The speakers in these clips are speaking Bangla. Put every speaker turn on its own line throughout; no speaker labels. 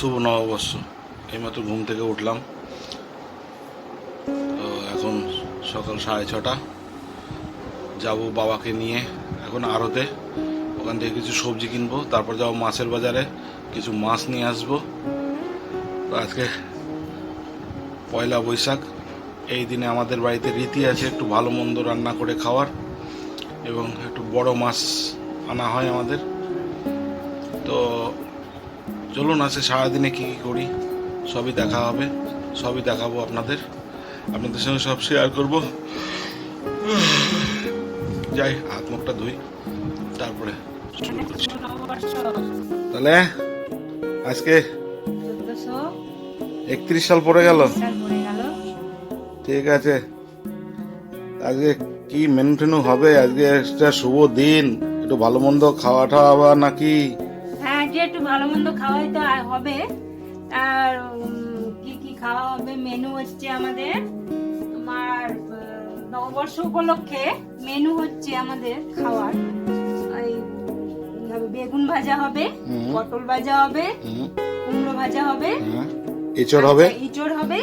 শুভ নববর্ষ। এইমাত্র ঘুম থেকে উঠলাম, তো এখন সকাল 6:30 যাব বাবাকে নিয়ে এখন আড়তে। ওখান থেকে কিছু সবজি কিনবো, তারপর যাবো মাছের বাজারে, কিছু মাছ নিয়ে আসবো। তো আজকে পয়লা বৈশাখ, এই দিনে আমাদের বাড়িতে রীতি আছে একটু ভালো মন্দ রান্না করে খাওয়ার, এবং একটু বড় মাছ আনা হয় আমাদের। তো চলুন আজকে সারাদিনে কী কী করি সবই দেখা হবে, সবই দেখাবো আপনাদের সঙ্গে সব শেয়ার করব। যাই হাত মুখটা ধুই, তারপরে তাহলে আজকে 31 সাল পড়ে গেল। ঠিক আছে, আজকে কি মেনু টেনু হবে? আজকে একটা শুভ দিন, একটু ভালো মন্দ খাওয়া টাওয়া নাকি?
হ্যাঁ, যে একটু ভালো মন্দ খাওয়াই তো হবে। আর কি কি খাওয়া হবে মেনু হচ্ছে আমাদের, তোমার নববর্ষ উপলক্ষে মেনু হচ্ছে আমাদের খাওয়ার বেগুন ভাজা হবে, পটল ভাজা হবে, কুমড়ো ভাজা হবে,
ইচড় হবে,
ইচড় হবে,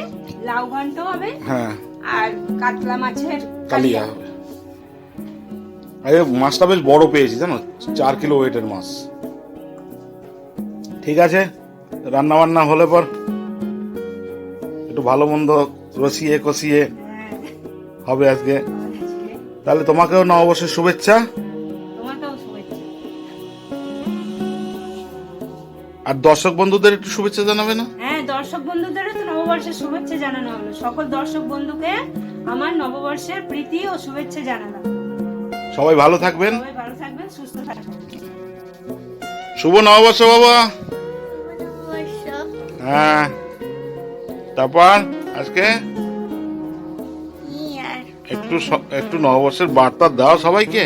লাউ ঘন্ট হবে,
হ্যাঁ,
আর কাতলা মাছের
কালিয়া হবে। আরে মাছটা বেশ বড় পেয়েছি জানো, 4 কিলো ওয়েটের মাছ। ঠিক আছে, রান্না বান্না হলে পর একটু ভালো মন্দ রসিয়ে কষিয়ে হবে আজকে। তাহলে তোমাকেও নববর্ষের শুভেচ্ছা। আর দর্শক বন্ধুদের একটু শুভেচ্ছা জানাবে না?
হ্যাঁ, দর্শক বন্ধুদেরও তো নববর্ষের শুভেচ্ছা জানানো হলো। সকল দর্শক বন্ধুকে আমার নববর্ষের প্রীতি ও শুভেচ্ছা জানালাম।
সবাই ভালো থাকবেন,
সুস্থ থাকবেন।
শুভ নববর্ষ বাবা। হ্যাঁ, তারপর আজকে একটু নববর্ষের বার্তা দাও সবাইকে।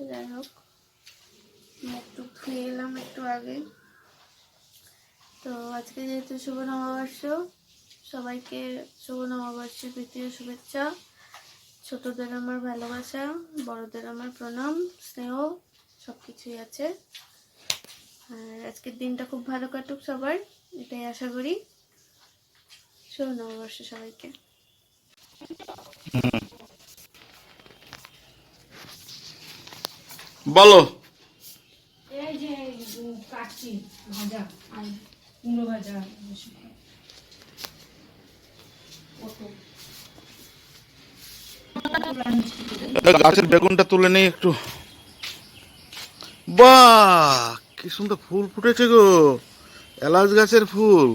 যাই হোক, মুখ টুক ধুয়ে এলাম একটু আগে। তো আজকে যেহেতু শুভ নববর্ষ, সবাইকে শুভ নববর্ষের প্রীতি ও শুভেচ্ছা। ছোটদের আমার ভালোবাসা, বড়দের আমার প্রণাম, স্নেহ, সব কিছুই আছে। আর আজকের দিনটা খুব ভালো কাটুক সবার, এটাই আশা করি। শুভ নববর্ষ সবাইকে।
বলো।
এই যে কাচ্চি ভাজা আর কুমড়ো ভাজা,
গাছের বেগুনটা তুলে নেই একটু। বাহ, কি সুন্দর ফুল ফুটেছে গো, এলাচ গাছের ফুল।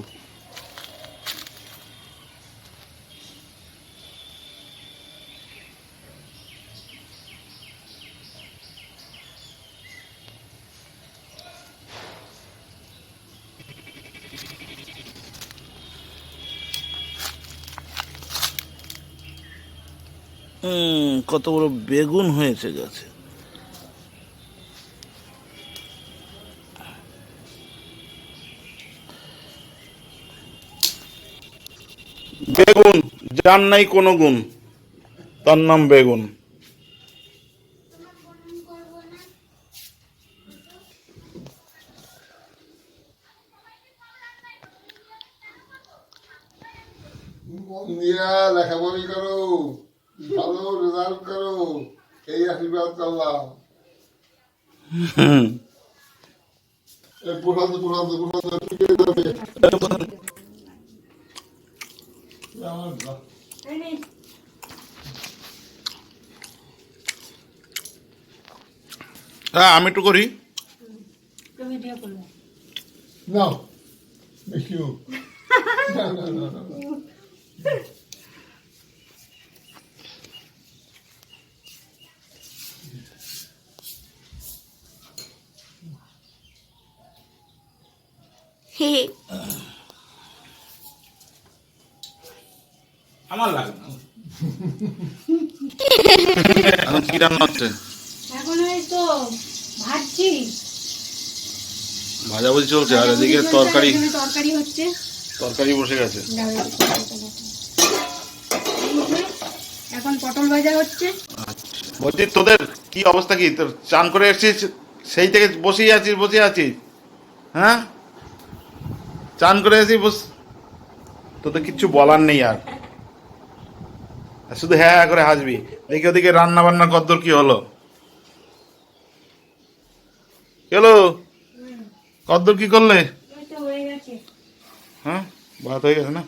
কত বড় বেগুন হয়েছে গাছে। বেগুন যার নাই কোনো গুণ, তার নাম বেগুন।
লেখাপড়ি করো, ভালো রেজাল্ট করো, এই আশীর্বাদ করলাম।
হ্যাঁ, আমি একটু করি।
No, thank you. No.
আমার লাগে না। এখন কি রান্না হচ্ছে?
এখন এই তো ভাজছি,
ভাজাভুজি চলছে, আর এদিকে তরকারি
হচ্ছে,
তরকারি বসে গেছে।
এখন পটল ভাজা হচ্ছে।
আচ্ছা। বলছি তোদের কি অবস্থা, কি তোর চান করে এসেছিস সেই থেকে বসে আছিস? হ্যাঁ, চান করে এসেছিস তোদের কিচ্ছু বলার নেই আর শুধু হ্যাঁ হ্যাঁ করে হাসবি। দেখি ওদিকে রান্না বান্না কদ্দূর কি হলো, কদ্দূর কি করলে?
ওই তো হয়ে গেছে।
হ্যাঁ, ভাত হয়ে গেছে না?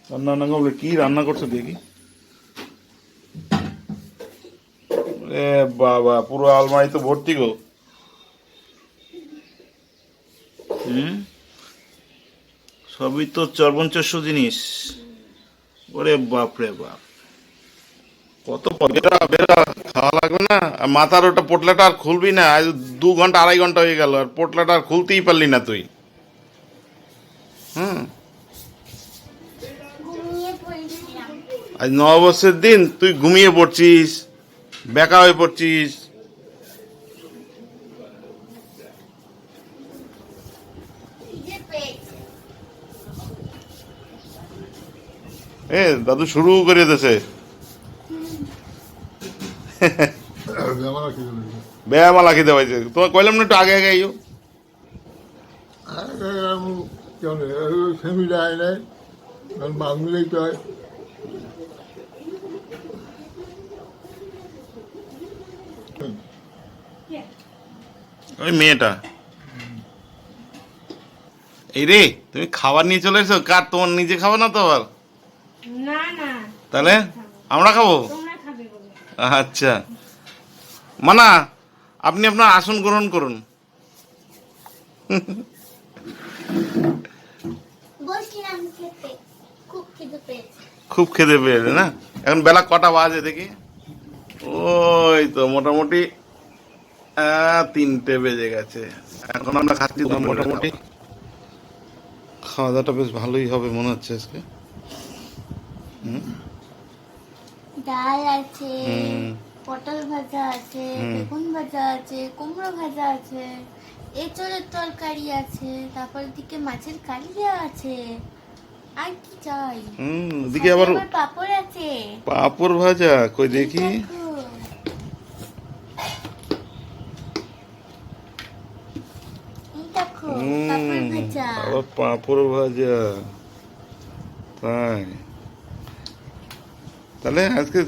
রান্না বান্না করলে কি রান্না করছো দেখি? এ বাবা, পুরো আলমারি তো ভর্তি গো। সবই তো চর্বঞ্চস্য জিনিস। ওরে বাপ রে বাপ, কত বেরা খাওয়া লাগবে না? আর মাথার ওটা পোটলাটা আর খুলবি না, আজ 2 ঘন্টা 2.5 ঘন্টা হয়ে গেল আর পোটলাটা আর খুলতেই পারলি না তুই। হুম,
ঘুমিয়ে পড়েছিলাম।
আজ নববর্ষের দিন তুই ঘুমিয়ে পড়ছিস, বেকা হয়ে পড়ছিস।
খিদে পেয়েছে।
দাদু শুরু করে দিয়েছে
জামালা কি বলবি?
বেয়ামালা খেতে পাইছে। তোমার কইলাম না একটু আগে আগে আইও।
কেন ফ্যামিলি আয় নাই, বাঙালি তো হয়।
ওই মেয়েটা এই রে, তুমি খাবার নিয়ে চলে এসো। কার, তোমার নিজে খাবো না তো আবার?
না না,
তাহলে আমরা খাবো?
তোমরা খাবে বলে।
আচ্ছা, মানা আপনি আপনার আসন গ্রহণ করুন।
বলছিলাম খেতে, খুব খিদে পেয়েছে।
খুব খেতে পেয়েছে না? এখন বেলা কটা বাজে দেখি? ওই তো মোটামুটি 3টে বেজে গেছে। এখন আমরা খাচ্ছি তো মোটামুটি। খাওয়া দাওয়াটা বেশ ভালোই হবে মনে হচ্ছে আজকে।
ডাল আছে,
হুম।
পটল ভাজা আছে, বেগুন ভাজা আছে, কুমড়ো ভাজা আছে, এঁচড়ের তরকারি আছে, তারপর দিকে মাছের কালিয়া আছে। আর কি চাই?
ওদিকে আবার
পাপড় আছে।
পাঁপড় ভাজা, কই দেখি।
দেখো। এই দেখো, পাপড় ভাজা।
আবার পাঁপড় ভাজা, তাই? তাহলে আজকে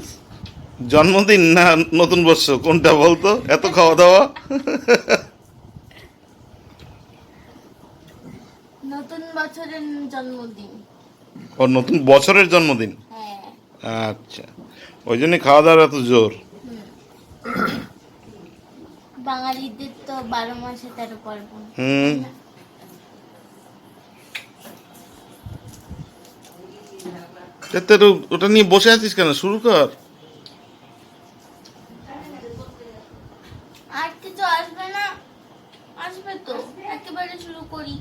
জন্মদিন না নতুন বর্ষ, কোনটা বলতো? এত খাওয়া দাওয়া।
নতুন বছরের জন্মদিন।
ও, নতুন বছরের জন্মদিন।
হ্যাঁ।
আচ্ছা, ওই জন্যই খাওয়া দাওয়ার এত জোর।
বাঙালিদের তো 12 মাসে 13 পার্বণ।
হুম। ওটা নিয়ে বসে আছিস কেন? শুরু কর।
আর কিছু আসবে না? আসবে তো, একেবারে শুরু করি।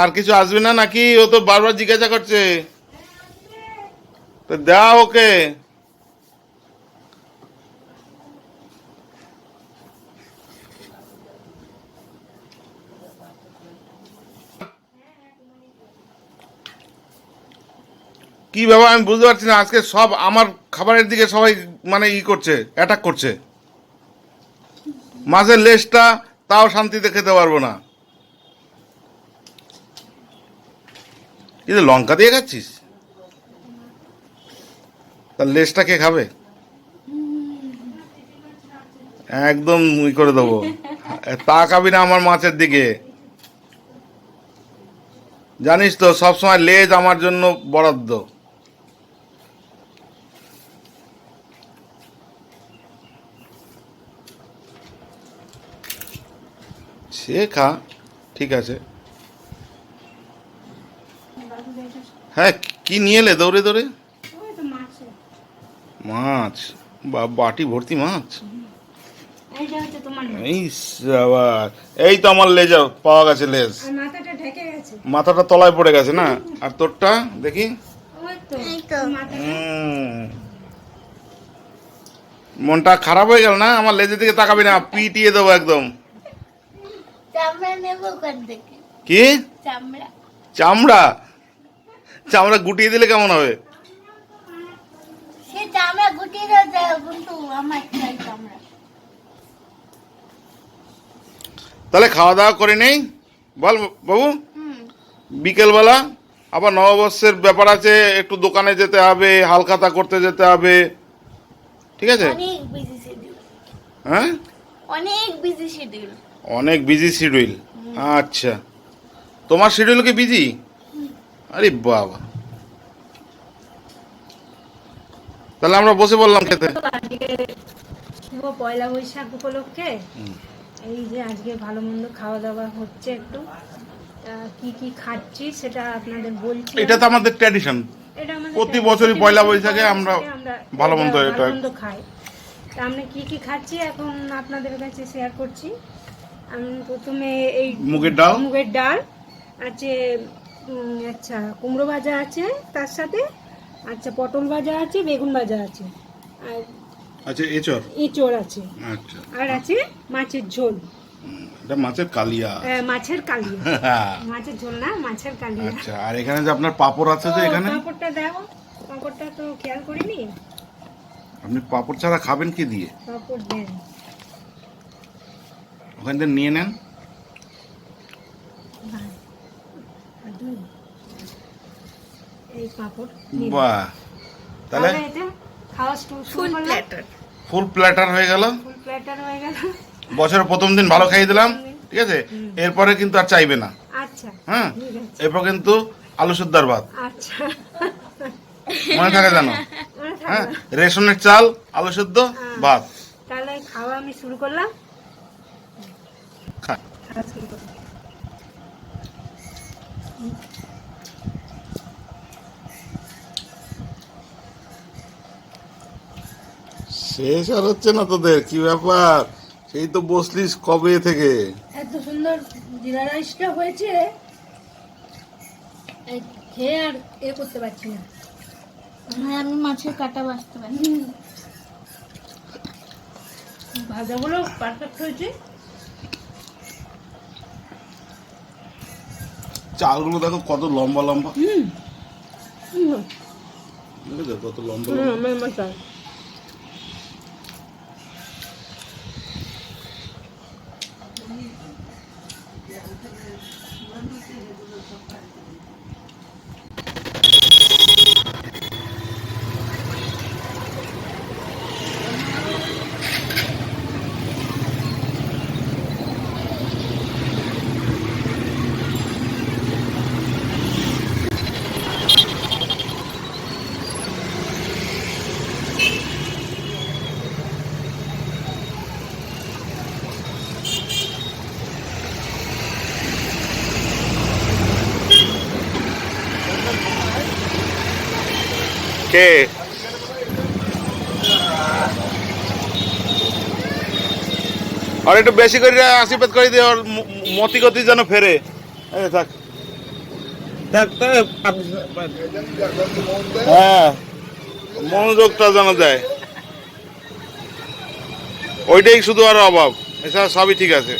আর কিছু আসবে না নাকি? ও তো বারবার জিজ্ঞাসা করছে। তো দাও ওকে। কি ব্যাপার আমি বুঝতে পারছি না। আজকে সব আমার খাবারের দিকে সবাই মানে করছে, অ্যাটাক করছে। মাছের লেজটা তাও শান্তিতে খেতে পারবো না। কিন্তু লঙ্কা দিয়ে খাচ্ছিস? তার লেজটা কে খাবে? একদম করে দেবো। তাকাবি না আমার মাছের দিকে। জানিস তো সবসময় লেজ আমার জন্য বরাদ্দ। সে খা, ঠিক আছে। হ্যাঁ, কি নিয়ে এলে দৌড়ে দৌড়ে?
ওই তো মাছে।
মাছ? বাটি ভর্তি মাছ।
এইটা হচ্ছে তোমার মাছ।
এই তো আমার লেজ পাওয়া গেছে, লেজ।
আর মাথাটা ঢেকে গেছে।
মাথাটা তলায় পড়ে গেছে না? আর তোরটা দেখি।
ওই তো
এই তো।
মাথাটা।
মনটা খারাপ হয়ে গেল না? আমার লেজের দিকে তাকাবি না, পিটিয়ে দেবো একদম।
চামড়া নেবো ওখান থেকে।
কি
চামড়া।
চামড়া? চামড়া গুটিয়ে দিলে কেমন হবে?
সে চামড়া গুটিয়ে দেওয়া যায়, কিন্তু আমার চাই চামড়া।
তাহলে খাওয়া দাওয়া করে নেই বল বাবু। বিকেলবেলা আবার নববর্ষের ব্যাপার আছে, একটু দোকানে যেতে হবে, হালখাতা করতে যেতে হবে, ঠিক আছে?
অনেক বিজি শিডিউল,
হ্যাঁ
অনেক বিজি শিডিউল।
অনেক বিজি শিডিউল। আচ্ছা, তোমার শিডিউল কি বিজি? আরে বাবা, তাহলে আমরা বসে বললাম খেতে।
আজকে শুভ পয়লা বৈশাখ উপলক্ষে এই যে আজকে ভালো মন্দ খাওয়া দাওয়া হচ্ছে একটু। তা কি কি খাচ্ছি সেটা আপনাদের বলছি।
এটা তো আমাদের ট্র্যাডিশন,
এটা আমাদের
প্রতি বছরই পয়লা বৈশাখে আমরা ভালো মন্দ এটা
ভালো মন্দ খাই। তা আমরা কি কি খাচ্ছি এখন আপনাদের কাছে শেয়ার করছি। আমি প্রথমে এই
মুগের ডাল
আছে, আচ্ছা কুমড়ো ভাজা আছে, তার সাথে আচ্ছা পটল ভাজা আছে, বেগুন ভাজা আছে, আর
আচ্ছা
এঁচড় আছে,
আচ্ছা,
আর আছে মাছের ঝোল।
এটা মাছের কালিয়া।
মাছের কালিয়া, মাছের ঝোল না, মাছের কালিয়া।
আচ্ছা, আর এখানে যে আপনার পাপড় আছে, যে এখানে
পাঁপড়টা দেখো, পাঁপড়টা তো খেয়াল করিনি।
আপনি পাপড় ছাড়া খাবেন কি দিয়ে?
পাঁপড় দেন,
ওখান থেকে নিয়ে নেন।
এই পাঁপড়
বাহ, তাহলে
এটা খাওয়া ফুল প্ল্যাটার,
ফুল প্ল্যাটার হয়ে গেল।
ফুল প্ল্যাটার হয়ে গেল।
বছরের প্রথম দিন ভালো খাইয়ে দিলাম, ঠিক আছে? এরপরে কিন্তু আর চাইবে না।
আচ্ছা
হ্যাঁ,
ঠিক আছে।
এরপর কিন্তু আলু সুদ্দার ভাত,
আচ্ছা
মনে থাকে জানো?
মনে থাকবে।
হ্যাঁ, রেশনের চাল, আলু সুদ্দ, ভাত।
তাহলে খাওয়া আমি শুরু করলাম।
খা।
খাওয়া শুরু করলাম।
শেষ আর হচ্ছে না তোদের, কি ব্যাপার? সেই তো বসলিস কবে থেকে।
এত সুন্দর জিরা রাইসটা হয়েছে, এই খেয়ে আর করতে পারছি না।
আমি মাছের কাটা বাছতে পারি।
ভাজাগুলো পারফেক্ট হয়েছে।
চালগুলো দেখো কত লম্বা লম্বা, দেখেছো কত লম্বা লম্বা। কে আর একটু বেশি করে আশীর্বাদ করে দিয়ে, ওর মতি গতি যেন ফেরে। থাক থাক থাক, হ্যাঁ, মনোযোগটা যেন দেয়, ওইটাই শুধু আর অভাব, এছাড়া সবই ঠিক আছে।